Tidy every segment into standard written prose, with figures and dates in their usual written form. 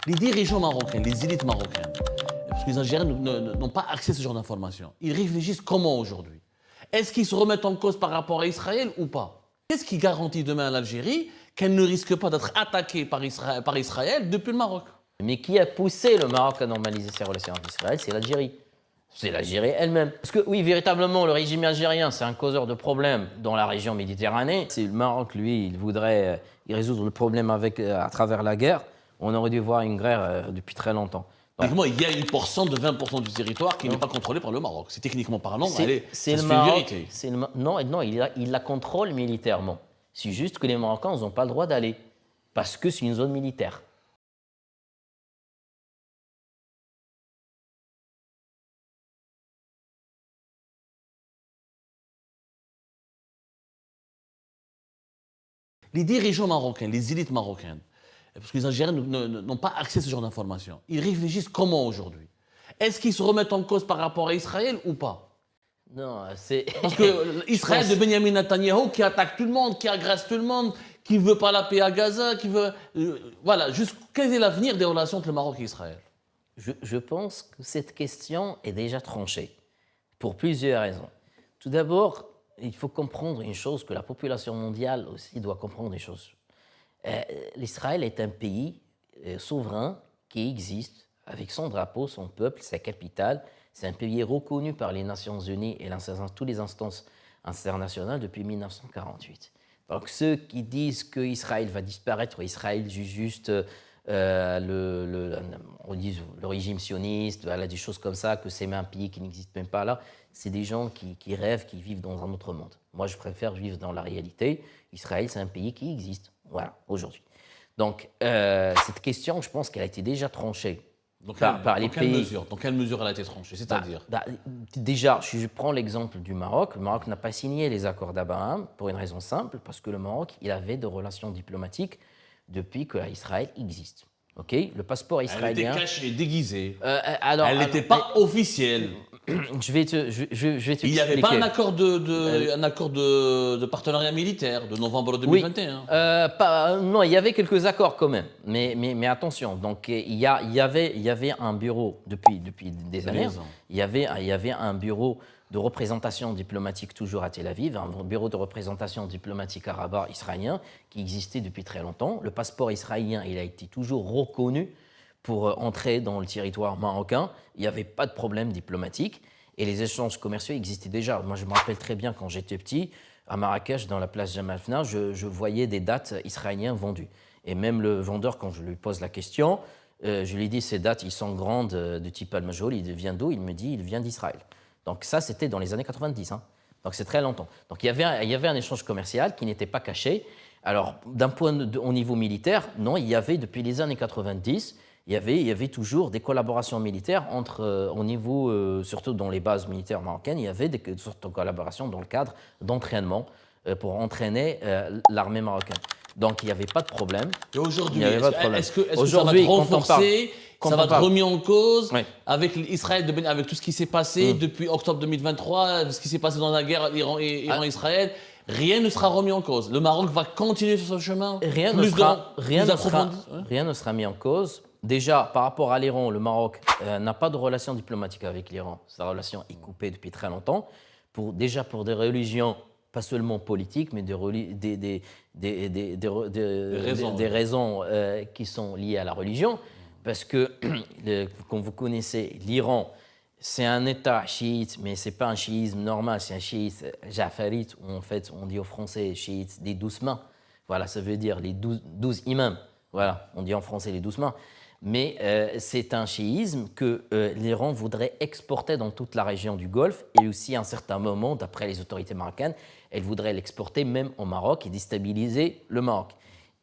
Les dirigeants marocains, les élites marocaines, parce que les Algériens n'ont pas accès à ce genre d'informations, ils réfléchissent comment aujourd'hui? Est-ce qu'ils se remettent en cause par rapport à Israël ou pas? Qu'est-ce qui garantit demain à l'Algérie qu'elle ne risque pas d'être attaquée par Israël depuis le Maroc? Mais qui a poussé le Maroc à normaliser ses relations avec Israël? C'est l'Algérie. C'est l'Algérie elle-même. Parce que oui, véritablement, le régime algérien, c'est un causeur de problèmes dans la région méditerranée. Si le Maroc, lui, il voudrait résoudre le problème à travers la guerre, on aurait dû voir une guerre depuis très longtemps. Techniquement, il y a une portion de 20% du territoire qui n'est pas contrôlé par le Maroc. C'est techniquement parlant, c'est une vérité. Non, il la contrôle militairement. C'est juste que les Marocains n'ont pas le droit d'aller, parce que c'est une zone militaire. Les dirigeants marocains, les élites marocaines, parce que les Algériens n'ont pas accès à ce genre d'informations, ils réfléchissent comment aujourd'hui? Est-ce qu'ils se remettent en cause par rapport à Israël ou pas? Non, c'est... Parce que Israël de Benjamin Netanyahou qui attaque tout le monde, qui agresse tout le monde, qui ne veut pas la paix à Gaza, qui veut... voilà, juste quel est l'avenir des relations entre le Maroc et Israël? Je pense que cette question est déjà tranchée, pour plusieurs raisons. Tout d'abord, il faut comprendre une chose, que la population mondiale aussi doit comprendre une chose. L'Israël est un pays souverain qui existe avec son drapeau, son peuple, sa capitale. C'est un pays reconnu par les Nations Unies et toutes les instances internationales depuis 1948. Donc ceux qui disent qu'Israël va disparaître, Israël juste on dit le régime sioniste, voilà, des choses comme ça, que c'est un pays qui n'existe même pas là, c'est des gens qui rêvent, qui vivent dans un autre monde. Moi, je préfère vivre dans la réalité. Israël, c'est un pays qui existe, voilà, aujourd'hui. Donc, cette question, je pense qu'elle a été déjà tranchée par les pays. Dans quelle mesure elle a été tranchée? C'est-à-dire déjà, je prends l'exemple du Maroc. Le Maroc n'a pas signé les accords d'Abraham pour une raison simple, parce que le Maroc, il avait des relations diplomatiques depuis que Israël existe. Okay, le passeport israélien. Elle était cachée, déguisée. Elle n'était pas officielle. Je vais t'expliquer. Il n'y avait pas un accord de partenariat militaire de novembre 2021. Oui. Non, il y avait quelques accords quand même. Mais attention, donc il y avait un bureau depuis des années. Il y avait un bureau de représentation diplomatique toujours à Tel Aviv, un bureau de représentation diplomatique arabo-israélien qui existait depuis très longtemps. Le passeport israélien, il a été toujours reconnu pour entrer dans le territoire marocain. Il n'y avait pas de problème diplomatique et les échanges commerciaux existaient déjà. Moi, je me rappelle très bien quand j'étais petit, à Marrakech, dans la place Jemaa el-Fna, je voyais des dates israéliennes vendues. Et même le vendeur, quand je lui pose la question, je lui dis ces dates, ils sont grandes, de type Al-Majoul, il vient d'où? Il me dit, il vient d'Israël. Donc ça, c'était dans les années 90, hein. Donc c'est très longtemps. Donc il y avait un échange commercial qui n'était pas caché. Alors, au niveau militaire, non, il y avait depuis les années 90, il y avait toujours des collaborations militaires au niveau, surtout dans les bases militaires marocaines, il y avait des sortes de collaborations dans le cadre d'entraînement pour entraîner l'armée marocaine. Donc il n'y avait pas de problème. Et aujourd'hui, est-ce que ça va être renforcé, ça va être remis en cause avec Israël, avec tout ce qui s'est passé depuis octobre 2023, ce qui s'est passé dans la guerre Iran-Israël? Rien ne sera remis en cause. Le Maroc va continuer sur ce chemin. Rien ne sera mis en cause. Déjà, par rapport à l'Iran, le Maroc n'a pas de relation diplomatique avec l'Iran. Sa relation est coupée depuis très longtemps. Déjà pour des religions, pas seulement politiques, mais des raisons qui sont liées à la religion. Parce que, comme vous connaissez, l'Iran, c'est un État chiite, mais ce n'est pas un chiisme normal, c'est un chiite jafarite, où en fait, on dit aux Français chiite des 12 mains. Voilà, ça veut dire les 12 imams. Voilà, on dit en français les 12 mains. Mais c'est un chiisme que l'Iran voudrait exporter dans toute la région du Golfe et aussi à un certain moment, d'après les autorités marocaines, elle voudrait l'exporter même au Maroc et déstabiliser le Maroc.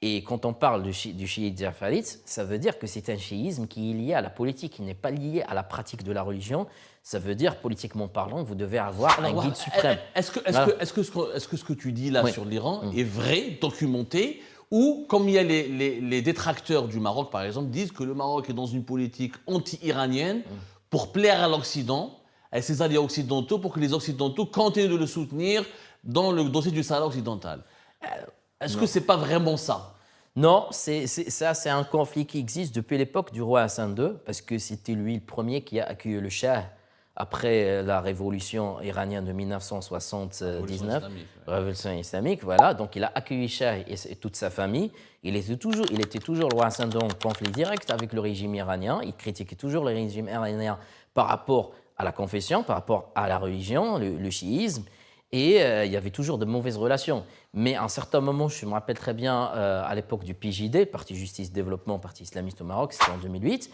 Et quand on parle du chiite jafarite, ça veut dire que c'est un chiisme qui est lié à la politique, qui n'est pas lié à la pratique de la religion. Ça veut dire, politiquement parlant, vous devez avoir un guide suprême. Est-ce que ce que tu dis là sur l'Iran est vrai, documenté, ou comme il y a les détracteurs du Maroc, par exemple, disent que le Maroc est dans une politique anti-iranienne pour plaire à l'Occident, à ses alliés occidentaux, pour que les Occidentaux continuent de le soutenir dans le dossier du Sahara occidental. Est-ce que ce n'est pas vraiment ça? Non, c'est un conflit qui existe depuis l'époque du roi Hassan II, parce que c'était lui le premier qui a accueilli le Shah après la révolution iranienne de 1979, révolution islamique, voilà. Donc il a accueilli Shah et toute sa famille. Il était toujours le roi Hassan II en conflit direct avec le régime iranien. Il critiquait toujours le régime iranien par rapport à la confession, par rapport à la religion, le chiisme. Et il y avait toujours de mauvaises relations. Mais à un certain moment, je me rappelle très bien, à l'époque du PJD, Parti Justice Développement, Parti islamiste au Maroc, c'était en 2008.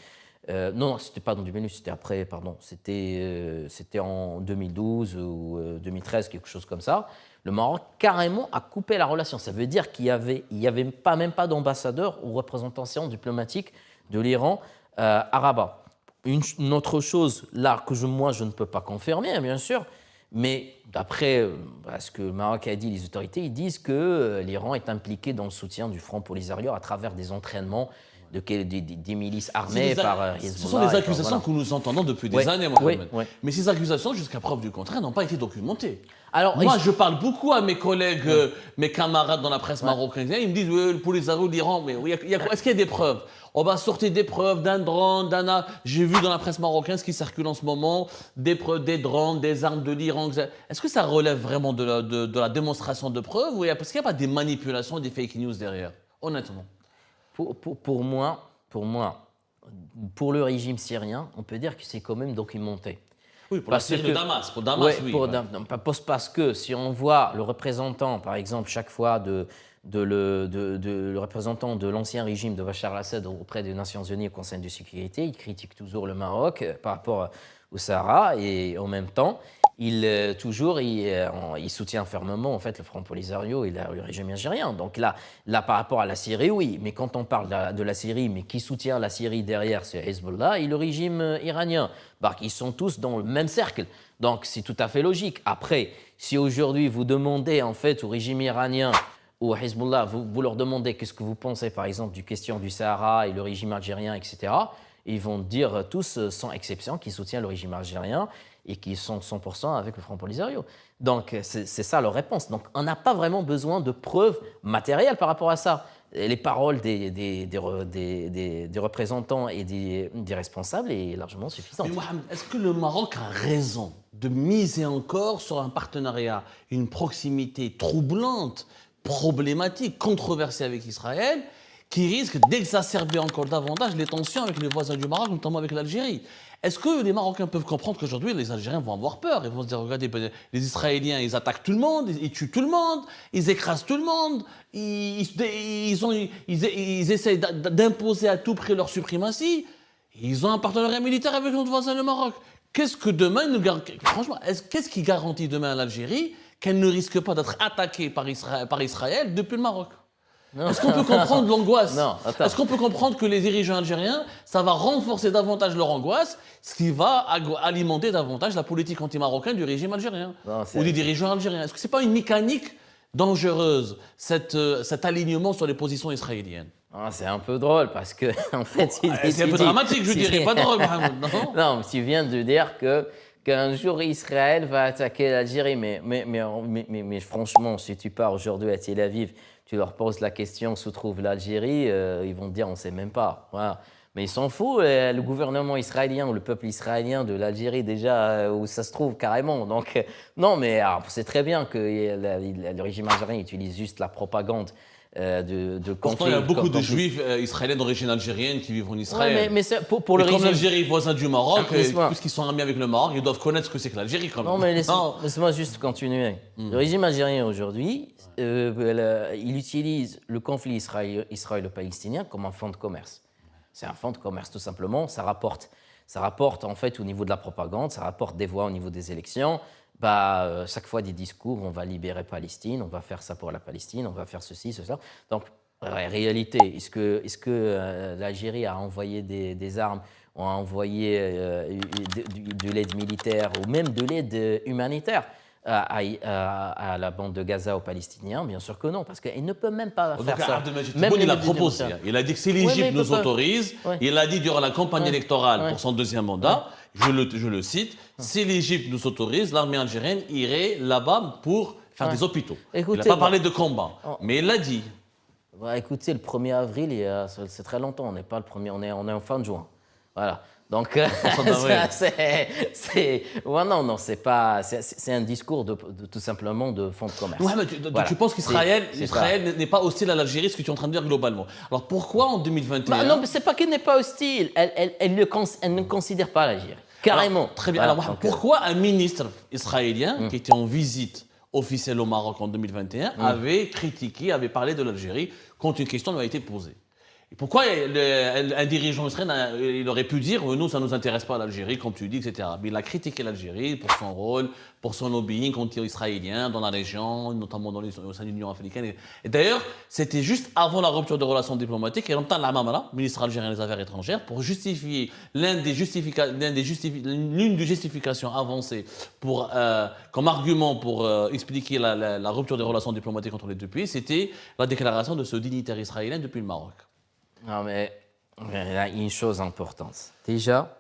Non, c'était pas en 2008, c'était après, pardon. C'était en 2012 ou 2013, quelque chose comme ça. Le Maroc, carrément, a coupé la relation. Ça veut dire qu'il n'y avait même pas d'ambassadeur ou représentation diplomatique de l'Iran à Rabat. Une autre chose, là, que moi, je ne peux pas confirmer, bien sûr, mais d'après ce que le Maroc a dit, les autorités, ils disent que l'Iran est impliqué dans le soutien du Front Polisario à travers des entraînements des milices armées par Hezbollah. Ce sont des accusations que nous entendons depuis des années, Mohamed. Mais ces accusations, jusqu'à preuve du contraire, n'ont pas été documentées. Alors, moi, je parle beaucoup à mes collègues, mes camarades dans la presse marocaine. Ils me disent, le Polisario, l'Iran, mais est-ce qu'il y a des preuves? On va sortir des preuves d'un drone, j'ai vu dans la presse marocaine ce qui circule en ce moment, des preuves, des drones, des armes de l'Iran. Est-ce que ça relève vraiment de la démonstration de preuves ou parce qu'il n'y a pas des manipulations, des fake news derrière, honnêtement? Pour moi, pour le régime syrien, on peut dire que c'est quand même documenté. Oui, pour la Syrie de Damas. Pour Damas, oui. Parce que si on voit le représentant, par exemple, chaque fois le représentant de l'ancien régime de Bachar el-Assad auprès des Nations Unies au Conseil de sécurité, il critique toujours le Maroc par rapport au Sahara et en même temps, il soutient fermement en fait le Front Polisario et le régime algérien. Donc là, par rapport à la Syrie, oui, mais quand on parle de la Syrie, mais qui soutient la Syrie derrière, c'est Hezbollah et le régime iranien. Ils sont tous dans le même cercle. Donc c'est tout à fait logique. Après, si aujourd'hui vous demandez en fait au régime iranien ou à Hezbollah, vous leur demandez qu'est-ce que vous pensez par exemple du question du Sahara et le régime algérien, etc., ils vont dire tous, sans exception, qu'ils soutiennent le régime algérien et qu'ils sont 100% avec le Front Polisario. Donc, c'est ça leur réponse. Donc, on n'a pas vraiment besoin de preuves matérielles par rapport à ça. Les paroles des représentants et des responsables est largement suffisante. Mais Mohamed, est-ce que le Maroc a raison de miser encore sur un partenariat, une proximité troublante, problématique, controversée avec Israël, qui risque d'exacerber encore davantage les tensions avec les voisins du Maroc, notamment avec l'Algérie? Est-ce que les Marocains peuvent comprendre qu'aujourd'hui, les Algériens vont avoir peur? Ils vont se dire, regardez, les Israéliens, ils attaquent tout le monde, ils tuent tout le monde, ils écrasent tout le monde, ils essayent d'imposer à tout prix leur suprématie. Ils ont un partenariat militaire avec notre voisin, le Maroc. Qu'est-ce que demain, franchement, qu'est-ce qui garantit demain à l'Algérie qu'elle ne risque pas d'être attaquée par Israël depuis le Maroc? Est-ce qu'on peut comprendre l'angoisse? Est-ce qu'on peut comprendre que les dirigeants algériens, ça va renforcer davantage leur angoisse, ce qui va alimenter davantage la politique anti-marocaine du régime algérien ou des dirigeants algériens? Est-ce que ce n'est pas une mécanique dangereuse, cet alignement sur les positions israéliennes? C'est un peu drôle parce que, en fait, c'est un peu dramatique, je dirais, pas drôle, Mohamed, non? Non, mais tu viens de dire qu'un jour Israël va attaquer l'Algérie, mais franchement, si tu pars aujourd'hui à Tel Aviv, tu leur poses la question où se trouve l'Algérie, ils vont te dire on ne sait même pas. Voilà. Mais ils s'en foutent, le gouvernement israélien ou le peuple israélien de l'Algérie déjà, où ça se trouve carrément. Donc, non, mais c'est très bien que le régime algérien utilise juste la propagande de conflit. Pourtant, il y a beaucoup de juifs israéliins d'origine algérienne qui vivent en Israël. Mais pour le régime... Comme l'Algérie est voisin du Maroc, puisqu'ils sont amis avec le Maroc, ils doivent connaître ce que c'est que l'Algérie. Non, mais laisse-moi juste continuer. Le régime algérien aujourd'hui, il utilise le conflit israélo-palestinien comme un fonds de commerce. C'est un fonds de commerce, tout simplement. Ça rapporte en fait au niveau de la propagande, ça rapporte des voix au niveau des élections. Chaque fois des discours, on va libérer Palestine, on va faire ça pour la Palestine, on va faire ceci, cela. Donc, en réalité, est-ce que l'Algérie a envoyé des armes, ou a envoyé de l'aide militaire ou même de l'aide humanitaire à la bande de Gaza aux Palestiniens? Bien sûr que non, parce qu'il ne peut même pas faire ça. Même il a proposé. Il a dit que si l'Égypte nous autorise, il a dit durant la campagne électorale pour son deuxième mandat, je le cite, si l'Égypte nous autorise, l'armée algérienne irait là-bas pour faire des hôpitaux. Il n'a pas parlé de combat, mais il l'a dit. Écoutez, le 1er avril, c'est très longtemps. On n'est pas le 1er, on est en fin de juin. Voilà. Donc, non, c'est pas. C'est un discours tout simplement de fonds de commerce. Ouais, mais tu penses qu'Israël n'est pas hostile à l'Algérie, ce que tu es en train de dire globalement. Alors pourquoi en 2021 Non, mais c'est pas qu'elle n'est pas hostile. Elle ne considère pas l'Algérie. Carrément. Alors, très bien. Alors, pourquoi un ministre israélien qui était en visite officielle au Maroc en 2021 avait avait parlé de l'Algérie quand une question lui a été posée? Et pourquoi un dirigeant israélien, il aurait pu dire nous, ça ne nous intéresse pas l'Algérie, comme tu dis, etc. Mais il a critiqué l'Algérie pour son rôle, pour son lobbying anti-israélien dans la région, notamment au sein de l'Union africaine. Et d'ailleurs, c'était juste avant la rupture des relations diplomatiques, et en même temps, l'Amamara, ministre algérien des Affaires étrangères, pour justifier l'une des justifications avancées comme argument pour expliquer la rupture des relations diplomatiques entre les deux pays, c'était la déclaration de ce dignitaire israélien depuis le Maroc. Non, mais il y a une chose importante. Déjà,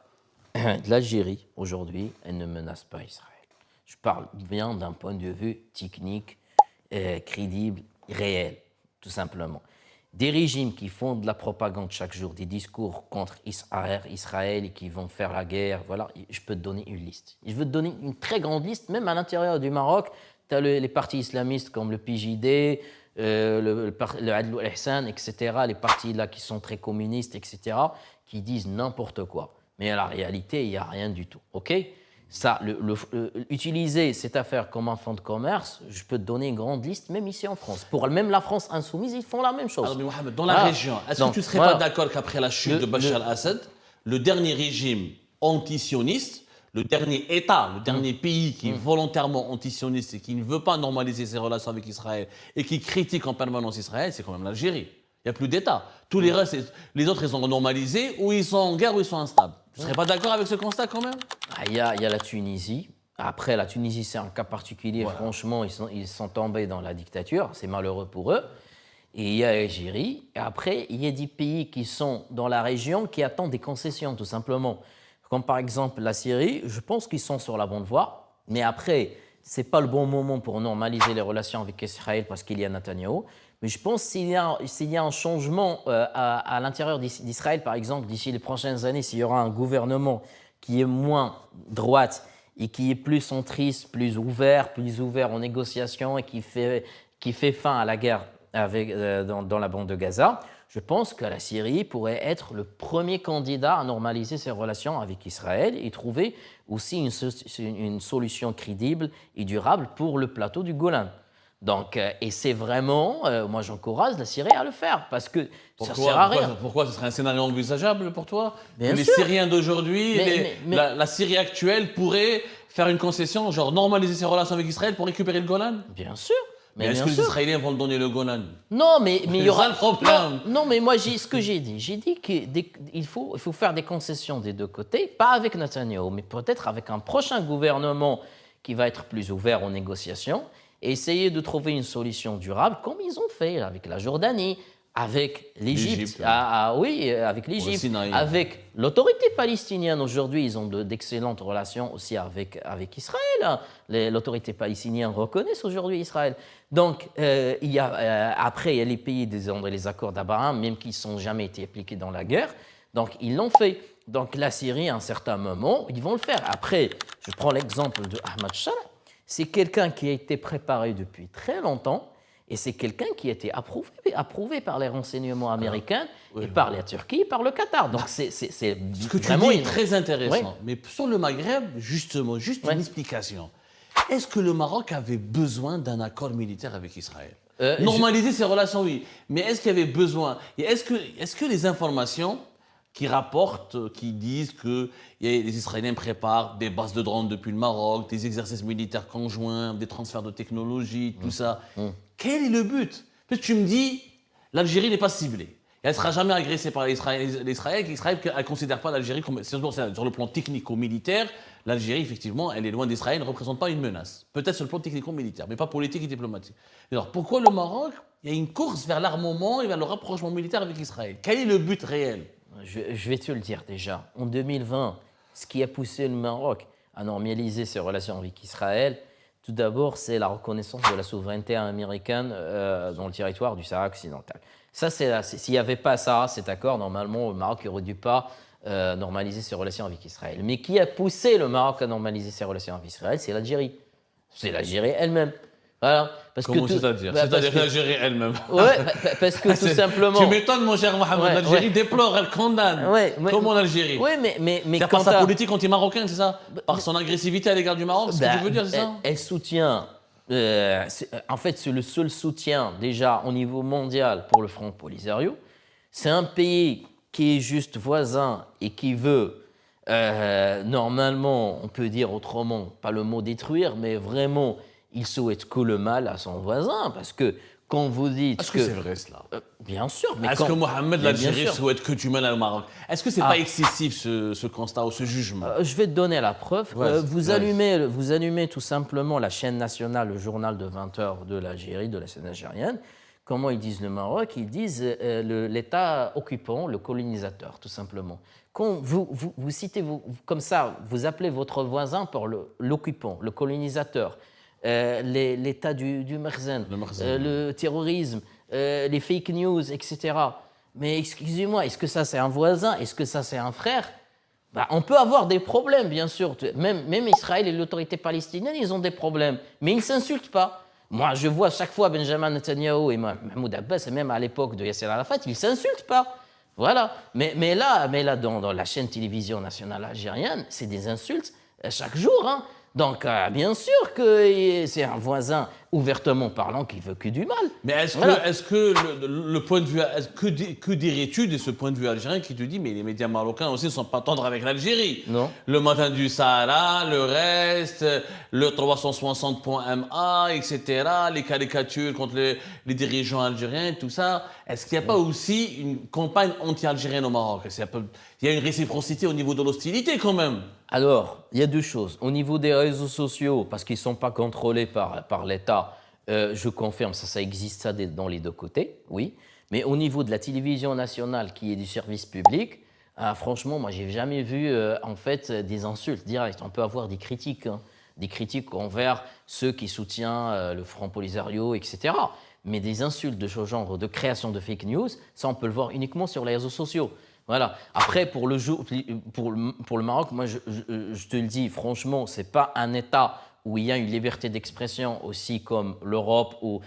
l'Algérie, aujourd'hui, elle ne menace pas Israël. Je parle bien d'un point de vue technique, crédible, réel, tout simplement. Des régimes qui font de la propagande chaque jour, des discours contre Israël et qui vont faire la guerre, voilà, je peux te donner une liste. Je veux te donner une très grande liste, même à l'intérieur du Maroc, tu as les partis islamistes comme le PJD, le Adl al-Ihsan, etc., les partis là qui sont très communistes, etc., qui disent n'importe quoi. Mais à la réalité, il n'y a rien du tout. OK ? Ça, utiliser cette affaire comme un fonds de commerce, je peux te donner une grande liste, même ici en France. Pour même la France insoumise, ils font la même chose. Alors, mais Mohamed, dans la région, est-ce que tu ne serais pas d'accord qu'après la chute de Bachar al-Assad, le dernier régime anti-sioniste, le dernier État, le dernier pays qui est volontairement antisioniste et qui ne veut pas normaliser ses relations avec Israël et qui critique en permanence Israël, c'est quand même l'Algérie. Il n'y a plus d'État. Tous les restes, les autres, ils sont normalisés, ou ils sont en guerre, ou ils sont instables. Tu ne serais pas d'accord avec ce constat quand même? Il y a la Tunisie. Après, la Tunisie, c'est un cas particulier. Voilà. Franchement, ils sont tombés dans la dictature. C'est malheureux pour eux. Et il y a l'Algérie. Et après, il y a des pays qui sont dans la région qui attendent des concessions, tout simplement. Comme par exemple la Syrie, je pense qu'ils sont sur la bonne voie. Mais après, ce n'est pas le bon moment pour normaliser les relations avec Israël parce qu'il y a Netanyahou. Mais je pense s'il y a un changement à l'intérieur d'Israël, par exemple, d'ici les prochaines années, s'il y aura un gouvernement qui est moins droite et qui est plus centriste, plus ouvert en négociation et qui fait fin à la guerre dans la bande de Gaza, je pense que la Syrie pourrait être le premier candidat à normaliser ses relations avec Israël et trouver aussi une solution crédible et durable pour le plateau du Golan. Donc, et c'est vraiment, moi j'encourage la Syrie à le faire parce que ça sert à rien. Pourquoi ce serait un scénario envisageable pour toi? Bien les sûr. Syriens d'aujourd'hui, la Syrie actuelle pourrait faire une concession, genre normaliser ses relations avec Israël pour récupérer le Golan? Bien sûr. Mais est-ce que les Israéliens vont le donner le Golan? Non, mais il y aura le problème. Non, mais moi ce que j'ai dit qu'il faut faire des concessions des deux côtés, pas avec Netanyahou, mais peut-être avec un prochain gouvernement qui va être plus ouvert aux négociations. Et essayer de trouver une solution durable, comme ils ont fait avec la Jordanie, avec l'Égypte, avec l'Égypte, avec l'autorité palestinienne. Aujourd'hui, ils ont d'excellentes relations aussi avec Israël. L'autorité palestinienne reconnaît aujourd'hui Israël. Donc, après, il y a les pays dans les accords d'Abraham, même qui n'ont jamais été appliqués dans la guerre. Donc, ils l'ont fait. Donc, la Syrie, à un certain moment, ils vont le faire. Après, je prends l'exemple de Ahmad Shara. C'est quelqu'un qui a été préparé depuis très longtemps et c'est quelqu'un qui a été approuvé par les renseignements américains et par la Turquie et par le Qatar. Donc c'est ce que tu dis est très intéressant. Oui. Mais sur le Maghreb, justement, juste une explication. Est-ce que le Maroc avait besoin d'un accord militaire avec Israël? Normaliser ses relations, oui. Mais est-ce qu'il y avait besoin? Et est-ce que les informations qui rapportent, qui disent que les Israéliens préparent des bases de drones depuis le Maroc, des exercices militaires conjoints, des transferts de technologie, tout ça. Quel est le but? Parce que tu me dis, l'Algérie n'est pas ciblée. Elle ne sera jamais agressée par l'Israël. L'Israël ne considère pas l'Algérie comme... Sur le plan technico-militaire, l'Algérie, effectivement, elle est loin d'Israël, ne représente pas une menace. Peut-être sur le plan technico-militaire, mais pas politique et diplomatique. Alors, pourquoi le Maroc? Il y a une course vers l'armement et vers le rapprochement militaire avec Israël. Quel est le but réel? Je vais te le dire déjà. En 2020, ce qui a poussé le Maroc à normaliser ses relations avec Israël, Tout d'abord, c'est la reconnaissance de la souveraineté américaine dans le territoire du Sahara occidental. Ça, s'il n'y avait pas ça, cet accord, normalement, le Maroc n'aurait dû pas normaliser ses relations avec Israël. Mais qui a poussé le Maroc à normaliser ses relations avec Israël? C'est l'Algérie. C'est l'Algérie elle-même. Voilà. Comment c'est-à-dire? C'est-à-dire l'Algérie elle-même. Oui, parce que tout simplement. Tu m'étonnes, mon cher Mohamed. L'Algérie déplore, elle condamne. Comment l'Algérie? Oui, mais c'est par sa politique anti-marocaine, c'est ça? Par son agressivité à l'égard du Maroc, c'est ce que tu veux dire, c'est ça? Elle soutient. En fait, c'est le seul soutien déjà au niveau mondial pour le Front Polisario. C'est un pays qui est juste voisin et qui veut, normalement, on peut dire autrement, pas le mot détruire, mais vraiment, il souhaite que le mal à son voisin, parce que quand vous dites Est-ce que c'est vrai cela? Bien sûr. Mais est-ce que Mohamed, l'Algérie souhaite que tu mènes au Maroc? Est-ce que c'est pas excessif ce constat ou ce jugement? Je vais te donner la preuve. Vous allumez tout simplement la chaîne nationale, le journal de 20 heures de l'Algérie, de la scène algérienne. Comment ils disent le Maroc? Ils disent l'État occupant, le colonisateur, tout simplement. Quand vous citez, comme ça, vous appelez votre voisin pour l'occupant, le colonisateur, l'État du Merzen, le terrorisme, les fake news, etc. Mais excusez-moi, est-ce que ça c'est un voisin? Est-ce que ça c'est un frère? On peut avoir des problèmes, bien sûr. Même Israël et l'autorité palestinienne, ils ont des problèmes. Mais ils ne s'insultent pas. Moi, je vois chaque fois Benjamin Netanyahu et Mahmoud Abbas, et même à l'époque de Yasser Arafat, ils ne s'insultent pas. Voilà. Mais là dans la chaîne télévision nationale algérienne, c'est des insultes chaque jour. Hein. Donc, bien sûr que c'est un voisin ouvertement parlant qui veut que du mal. Mais est-ce que le point de vue, que dirais-tu de ce point de vue algérien qui te dit, mais les médias marocains aussi ne sont pas tendres avec l'Algérie? Non. Le matin du Sahara, le reste, le 360.ma, etc., les caricatures contre les dirigeants algériens, tout ça. Est-ce qu'il n'y a pas aussi une campagne anti-algérienne au Maroc? Il y a une réciprocité au niveau de l'hostilité quand même. Alors, il y a deux choses. Au niveau des réseaux sociaux, parce qu'ils ne sont pas contrôlés par l'État, je confirme, ça existe ça dans les deux côtés, oui. Mais au niveau de la télévision nationale, qui est du service public, franchement, moi, je n'ai jamais vu en fait des insultes directes. On peut avoir des critiques envers ceux qui soutiennent le Front Polisario, etc. Mais des insultes de ce genre de création de fake news, ça, on peut le voir uniquement sur les réseaux sociaux. Voilà. Après, pour le Maroc, moi, je te le dis, franchement, ce n'est pas un État où il y a une liberté d'expression aussi comme l'Europe, ou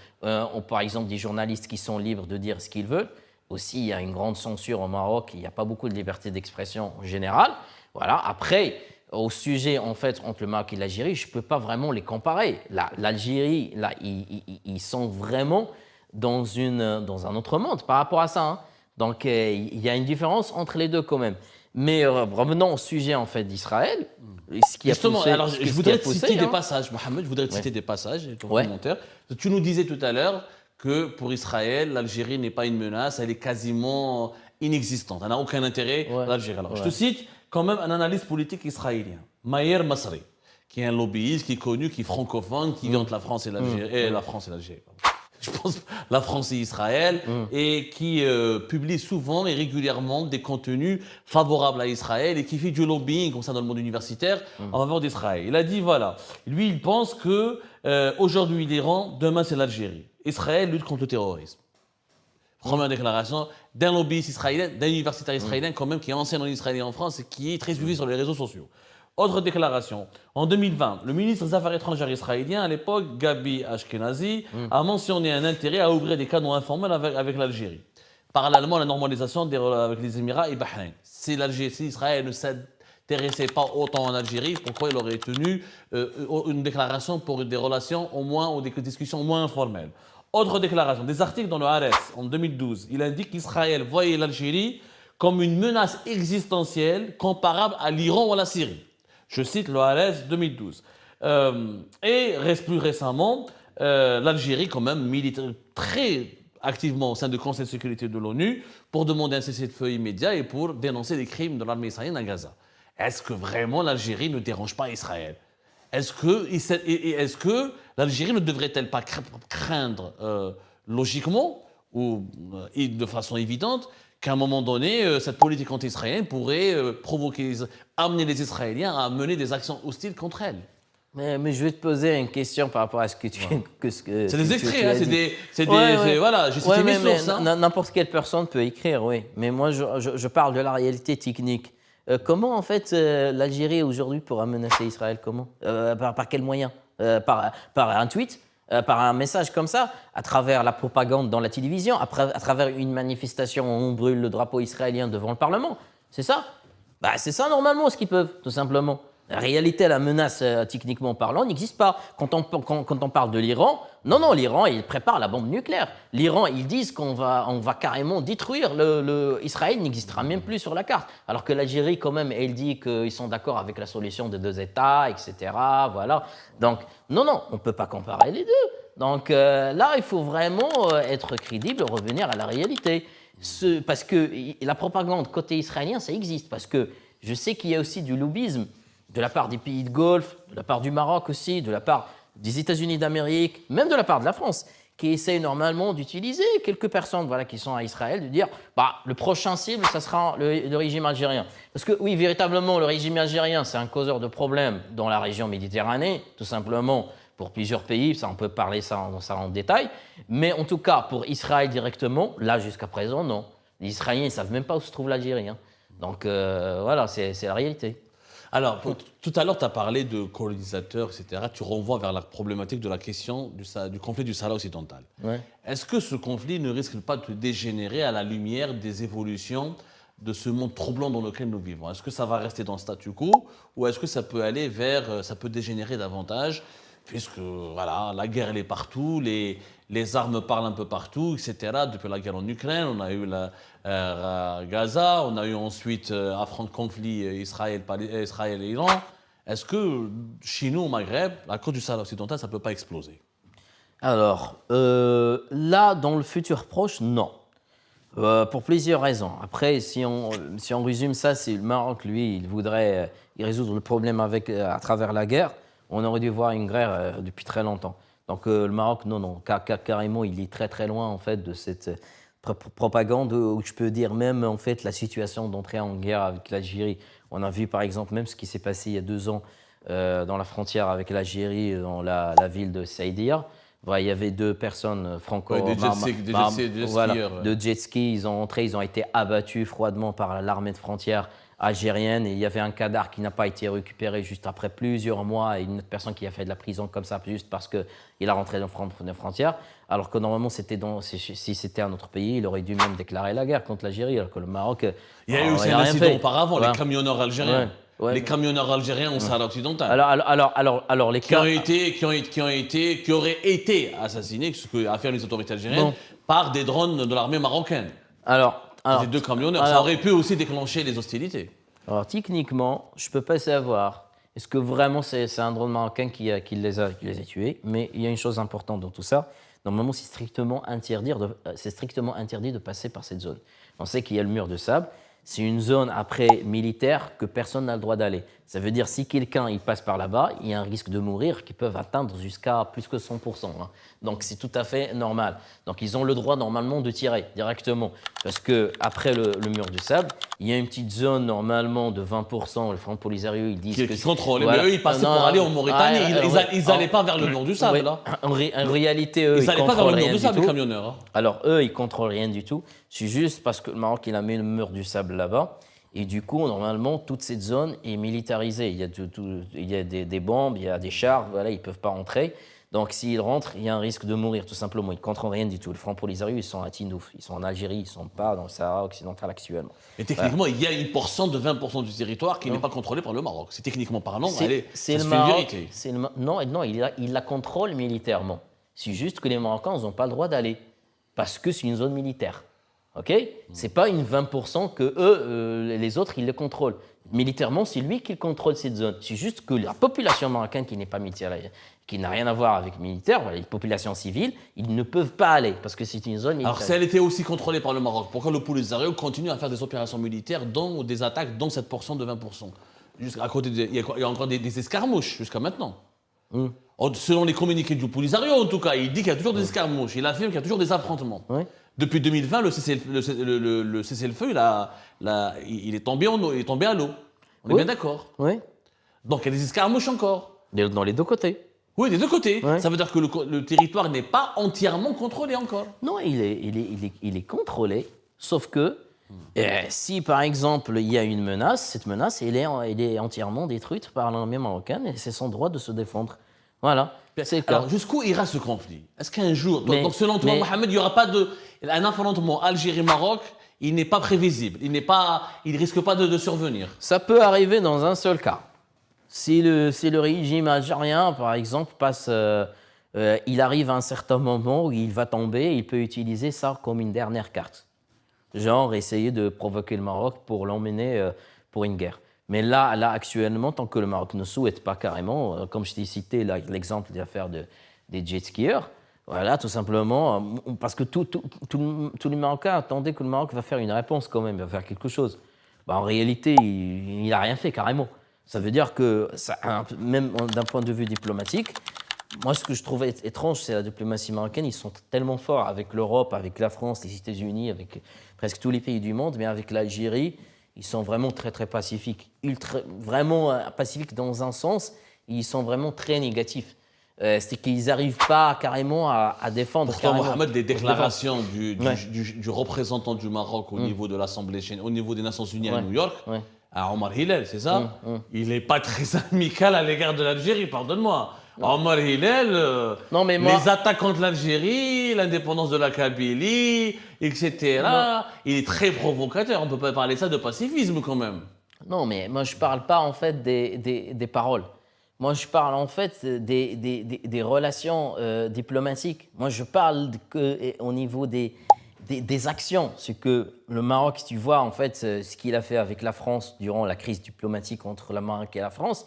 par exemple des journalistes qui sont libres de dire ce qu'ils veulent. Aussi, il y a une grande censure au Maroc, il n'y a pas beaucoup de liberté d'expression en général. Voilà. Après, au sujet, en fait, entre le Maroc et l'Algérie, je ne peux pas vraiment les comparer. L'Algérie, là, ils sont vraiment dans un autre monde par rapport à ça, hein. Donc, il y a une différence entre les deux quand même. Mais revenons au sujet en fait d'Israël. Justement, alors je voudrais te citer des passages, Mohamed, je voudrais te citer des passages, ton commentaire. Tu nous disais tout à l'heure que pour Israël, l'Algérie n'est pas une menace, elle est quasiment inexistante. Elle n'a aucun intérêt, l'Algérie. Alors, je te cite quand même un analyste politique israélien, Maher Masri, qui est un lobbyiste, qui est connu, qui est francophone, qui vit entre la France et l'Algérie. Je pense la France et Israël, et qui publie souvent et régulièrement des contenus favorables à Israël et qui fait du lobbying comme ça dans le monde universitaire en faveur d'Israël. Il a dit voilà, lui il pense que aujourd'hui l'Iran, demain c'est l'Algérie. Israël lutte contre le terrorisme. Première déclaration d'un lobbyiste israélien, d'un universitaire israélien quand même qui enseigne en Israël et en France et qui est très suivi sur les réseaux sociaux. Autre déclaration. En 2020, le ministre des Affaires étrangères israélien, à l'époque, Gabi Ashkenazi, a mentionné un intérêt à ouvrir des canaux informels avec l'Algérie. Parallèlement à la normalisation avec les Émirats et Bahreïn. Si Israël ne s'intéressait pas autant en Algérie, pourquoi il aurait tenu une déclaration pour des relations au moins, ou des discussions moins informelles? Autre déclaration. Des articles dans le Haaretz en 2012. Il indique qu'Israël voyait l'Algérie comme une menace existentielle comparable à l'Iran ou à la Syrie. Je cite le Haaretz 2012. Et plus récemment, l'Algérie quand même milite très activement au sein du Conseil de sécurité de l'ONU pour demander un cessez-le-feu immédiat et pour dénoncer les crimes de l'armée israélienne à Gaza. Est-ce que vraiment l'Algérie ne dérange pas Israël? Est-ce que l'Algérie ne devrait-elle pas craindre logiquement ou de façon évidente qu'à un moment donné, cette politique anti-israélienne pourrait amener les Israéliens à mener des actions hostiles contre elle? Mais je vais te poser une question par rapport à ce que tu... C'est des extraits, hein, voilà, j'ai cité mes sources. N'importe quelle personne peut écrire, oui. Mais moi, je parle de la réalité technique. Comment, en fait, l'Algérie aujourd'hui pourra menacer Israël? Comment? Par quel moyen? Par un tweet? Par un message comme ça? À travers la propagande dans la télévision? À travers une manifestation où on brûle le drapeau israélien devant le Parlement? C'est ça? Bah, c'est ça, normalement, ce qu'ils peuvent, tout simplement. La réalité, la menace, techniquement parlant, n'existe pas. Quand on parle de l'Iran, non, l'Iran, il prépare la bombe nucléaire. L'Iran, ils disent qu'on va carrément détruire Israël n'existera même plus sur la carte. Alors que l'Algérie, quand même, elle dit qu'ils sont d'accord avec la solution des 2 États, etc. Voilà. Donc, non, on ne peut pas comparer les deux. Donc là, il faut vraiment être crédible, revenir à la réalité. Parce que la propagande côté israélien, ça existe. Parce que je sais qu'il y a aussi du lobbyisme de la part des pays de Golfe, de la part du Maroc aussi, de la part des États-Unis d'Amérique, même de la part de la France, qui essayent normalement d'utiliser quelques personnes qui sont à Israël, de dire le prochain cible, ça sera le régime algérien. Parce que oui, véritablement, le régime algérien, c'est un causeur de problèmes dans la région Méditerranée, tout simplement pour plusieurs pays, ça on peut parler ça en détail, mais en tout cas, pour Israël directement, là jusqu'à présent, non. Les Israéliens ne savent même pas où se trouve l'Algérie. Donc voilà, c'est la réalité. Alors, tout à l'heure, tu as parlé de colonisateurs, etc. Tu renvoies vers la problématique de la question du conflit du Sahara occidental. Ouais. Est-ce que ce conflit ne risque pas de dégénérer à la lumière des évolutions de ce monde troublant dans lequel nous vivons? Est-ce que ça va rester dans le statu quo ou est-ce que ça peut aller ça peut dégénérer davantage, puisque voilà, la guerre elle est partout, les armes parlent un peu partout, etc. Depuis la guerre en Ukraine, on a eu Gaza, on a eu ensuite un franc conflit Israël et Iran. Est-ce que chez nous au Maghreb, la côte du Sahara occidental, ça ne peut pas exploser? Alors, là, dans le futur proche, non. Pour plusieurs raisons. Après, si on résume ça, c'est le Maroc, lui, il voudrait résoudre le problème à travers la guerre. On aurait dû voir une guerre depuis très longtemps. Donc le Maroc, non, carrément, il est très très loin en fait de cette propagande où je peux dire même en fait la situation d'entrer en guerre avec l'Algérie. On a vu par exemple même ce qui s'est passé il y a 2 ans dans la frontière avec l'Algérie, dans la ville de Saïdia. Voilà, il y avait 2 personnes de jet ski, ils ont entré, ils ont été abattus froidement par l'armée de frontière algérienne et il y avait un cadavre qui n'a pas été récupéré juste après plusieurs mois et une autre personne qui a fait de la prison comme ça juste parce qu'il a rentré dans les frontières, alors que normalement si c'était un autre pays, il aurait dû même déclarer la guerre contre l'Algérie, alors que le Maroc il y a eu aussi un incident auparavant, les camionneurs algériens. Ouais. Les camionneurs algériens au Sahara occidental. Alors les qui auraient été assassinés, ce qu'a fait les autorités algériennes, par des drones de l'armée marocaine. Ces 2 camionneurs, ça aurait pu aussi déclencher les hostilités. Alors techniquement, je ne peux pas savoir est-ce que vraiment c'est un drone marocain qui les a tués, mais il y a une chose importante dans tout ça. Normalement, c'est strictement interdit de passer par cette zone. On sait qu'il y a le mur de sable. C'est une zone après militaire que personne n'a le droit d'aller. Ça veut dire si quelqu'un il passe par là-bas, il y a un risque de mourir qui peut atteindre jusqu'à plus que 100%. Donc c'est tout à fait normal. Donc ils ont le droit normalement de tirer directement. Parce qu'après le mur du sable, il y a une petite zone normalement de 20%. Le Front Polisario, ils disent qui contrôle. Voilà. Mais eux, ils passaient pour aller en Mauritanie. Ils n'allaient pas vers le mur du sable. Là. En réalité, eux, ils n'allaient pas vers le mur du sable, les camionneurs. Alors eux, ils ne contrôlent rien du tout. C'est juste parce que le Maroc, il a mis le mur du sable là-bas. Et du coup, normalement, toute cette zone est militarisée. Il y a des bombes, il y a des chars, voilà, ils ne peuvent pas entrer. Donc, s'ils rentrent, il y a un risque de mourir, tout simplement. Ils ne contrôlent rien du tout. Le Front Polisario, ils sont à Tindouf. Ils sont en Algérie, ils ne sont pas dans le Sahara occidental actuellement. Et techniquement, il y a une portion de 20% du territoire qui n'est pas contrôlé par le Maroc. C'est techniquement parlant, c'est une vérité. Non, il la contrôle militairement. C'est juste que les Marocains n'ont pas le droit d'aller parce que c'est une zone militaire. C'est pas une 20% que eux, les autres, ils le contrôlent. Militairement, c'est lui qui contrôle cette zone. C'est juste que la population marocaine qui n'est pas militaire, qui n'a rien à voir avec militaire, les populations civiles, ils ne peuvent pas aller parce que c'est une zone militaire. Alors si elle était aussi contrôlée par le Maroc, pourquoi le Polisario continue à faire des opérations militaires, dont des attaques dans cette portion de 20%? Jusqu'à côté il y a encore des escarmouches jusqu'à maintenant. Selon les communiqués du Polisario, en tout cas, il dit qu'il y a toujours des escarmouches. Il affirme qu'il y a toujours des affrontements. Depuis 2020, le cessez-le-feu, il est tombé à l'eau. On est bien d'accord. Oui. Donc il y a des escarmouches encore. Dans les deux côtés. Oui, des deux côtés. Ouais. Ça veut dire que le territoire n'est pas entièrement contrôlé encore. Non, il est contrôlé, sauf que si par exemple il y a une menace, cette menace elle est entièrement détruite par l'armée marocaine et c'est son droit de se défendre. Voilà, c'est le cas. Alors, jusqu'où ira ce conflit? Est-ce qu'un jour, donc selon toi, Mohamed, il n'y aura pas un affrontement Algérie-Maroc, il n'est pas prévisible, il risque pas de survenir? Ça peut arriver dans un seul cas. Si le régime algérien, par exemple, il arrive à un certain moment où il va tomber, il peut utiliser ça comme une dernière carte. Genre essayer de provoquer le Maroc pour l'emmener pour une guerre. Mais là, actuellement, tant que le Maroc ne souhaite pas carrément, comme je t'ai cité l'exemple des affaires des jet skieurs, voilà, tout simplement, parce que tous les Marocains attendaient que le Maroc va faire une réponse quand même, va faire quelque chose. Bah, en réalité, il n'a rien fait carrément. Ça veut dire que, même d'un point de vue diplomatique, moi, ce que je trouvais étrange, c'est la diplomatie marocaine. Ils sont tellement forts avec l'Europe, avec la France, les États-Unis, avec presque tous les pays du monde, mais avec l'Algérie, ils sont vraiment très, très pacifiques. Vraiment pacifiques dans un sens, ils sont vraiment très négatifs. C'est qu'ils n'arrivent pas carrément à défendre. Pourtant, Mohamed, les déclarations du représentant du Maroc au niveau de l'Assemblée, au niveau des Nations Unies à New York, à Omar Hillel, c'est ça? Il n'est pas très amical à l'égard de l'Algérie, pardonne-moi. Omar Hillel, les attaques contre l'Algérie, l'indépendance de la Kabylie, etc., il est très provocateur. On ne peut pas parler de ça de pacifisme quand même. Non, mais moi je ne parle pas en fait des paroles. Moi je parle en fait des relations diplomatiques. Moi je parle au niveau des actions. C'est que le Maroc, si tu vois en fait ce qu'il a fait avec la France durant la crise diplomatique entre le Maroc et la France,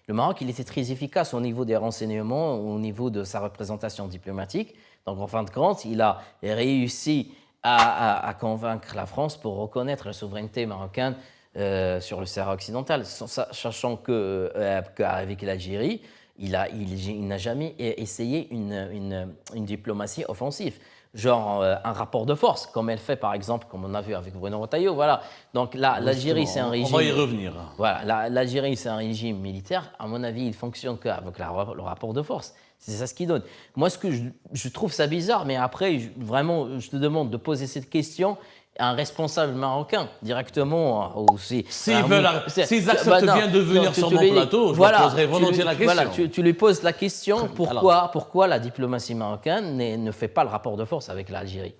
le Maroc, il était très efficace au niveau des renseignements, au niveau de sa représentation diplomatique. Donc, en fin de compte, il a réussi à convaincre la France pour reconnaître la souveraineté marocaine sur le Sahara occidental, sachant qu'avec l'Algérie, il n'a jamais essayé une diplomatie offensive. Genre un rapport de force, comme elle fait par exemple, comme on a vu avec Bruno Retailleau. Voilà. Donc l'Algérie, c'est un régime. On va y revenir. Voilà, l'Algérie, c'est un régime militaire. À mon avis, il fonctionne qu'avec le rapport de force. C'est ça ce qui donne. Moi, ce que je trouve ça bizarre, mais après, vraiment, je te demande de poser cette question à un responsable marocain directement. S'ils acceptent bien de venir sur mon plateau, je leur poserai volontiers la question. Voilà, tu lui poses la question pourquoi la diplomatie marocaine ne fait pas le rapport de force avec l'Algérie.